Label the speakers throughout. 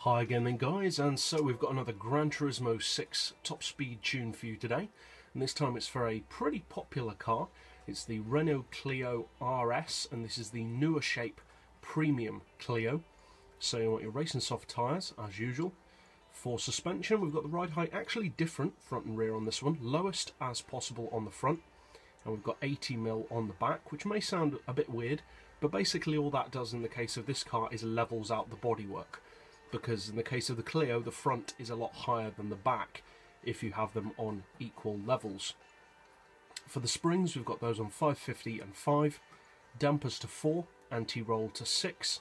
Speaker 1: Hi again then guys, and so we've got another GranTurismo 6 top speed tune for you today, and this time it's for a pretty popular car. It's the Renault Clio RS, and this is the newer shape premium Clio. So you want your racing soft tyres as usual. For suspension, we've got the ride height actually different front and rear on this one, lowest as possible on the front, and we've got 80mm on the back, which may sound a bit weird, but basically all that does in the case of this car is levels out the bodywork. Because in the case of the Clio, the front is a lot higher than the back if you have them on equal levels. For the springs, we've got those on 550 and 5, dampers to 4, anti-roll to 6,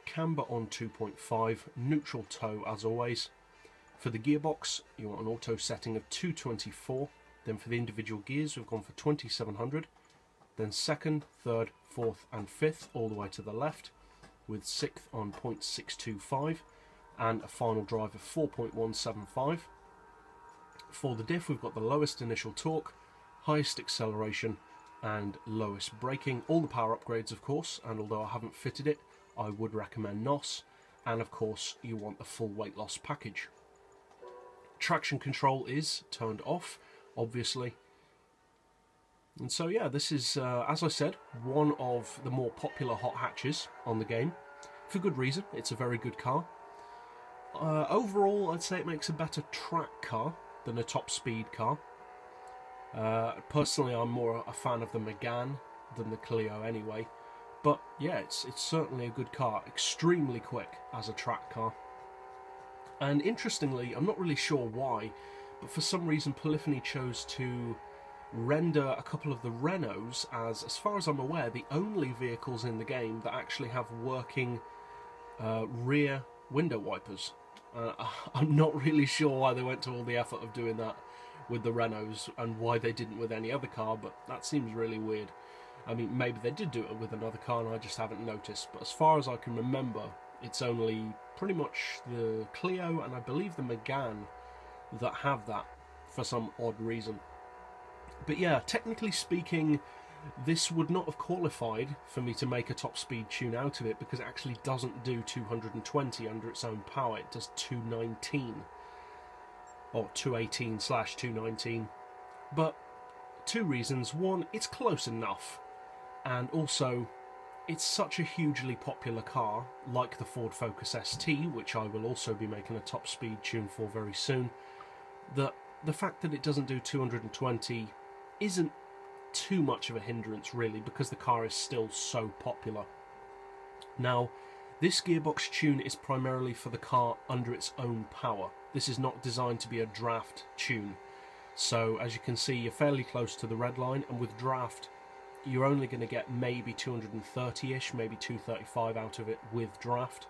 Speaker 1: camber on 2.5, neutral toe as always. For the gearbox, you want an auto setting of 224, then for the individual gears, we've gone for 2700, then second, third, fourth and fifth all the way to the left, with sixth on 0.625. and a final drive of 4.175. For the diff, we've got the lowest initial torque, highest acceleration and lowest braking. All the power upgrades of course, and although I haven't fitted it, I would recommend NOS. And of course you want the full weight loss package. Traction control is turned off, obviously. And so yeah, this is, as I said, one of the more popular hot hatches on the game. For good reason, it's a very good car. Overall, I'd say it makes a better track car than a top speed car. Personally, I'm more a fan of the Megane than the Clio anyway. But yeah, it's certainly a good car, extremely quick as a track car. And interestingly, I'm not really sure why, but for some reason Polyphony chose to render a couple of the Renaults as far as I'm aware, the only vehicles in the game that actually have working rear window wipers. I'm not really sure why they went to all the effort of doing that with the Renaults and why they didn't with any other car, but that seems really weird. I mean, maybe they did do it with another car and I just haven't noticed, but as far as I can remember, it's only pretty much the Clio and I believe the Megane that have that for some odd reason. But yeah, technically speaking, this would not have qualified for me to make a top speed tune out of it because it actually doesn't do 220 under its own power. It does 219 or 218/219. But two reasons. One, it's close enough, and also it's such a hugely popular car like the Ford Focus ST, which I will also be making a top speed tune for very soon, that the fact that it doesn't do 220 isn't too much of a hindrance really, because the car is still so popular. Now, this gearbox tune is primarily for the car under its own power. This is not designed to be a draft tune. So as you can see, you're fairly close to the red line, and with draft you're only going to get maybe 230-ish, maybe 235 out of it with draft.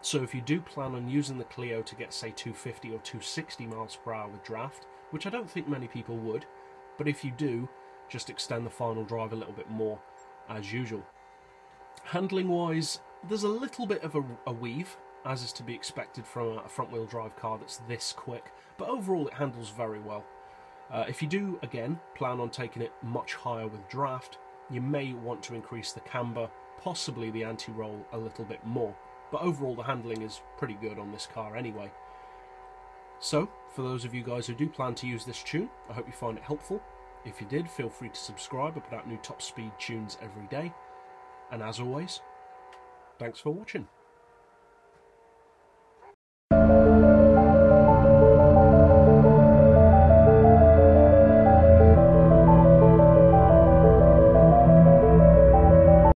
Speaker 1: So if you do plan on using the Clio to get say 250 or 260 miles per hour with draft, which I don't think many people would, but if you do, just extend the final drive a little bit more as usual. Handling wise, there's a little bit of a weave, as is to be expected from a front wheel drive car that's this quick, but overall it handles very well. If you do again plan on taking it much higher with draft, you may want to increase the camber, possibly the anti-roll a little bit more, but overall the handling is pretty good on this car anyway. So for those of you guys who do plan to use this tune, I hope you find it helpful. If you did, feel free to subscribe. I put out new top speed tunes every day. And as always, thanks for watching.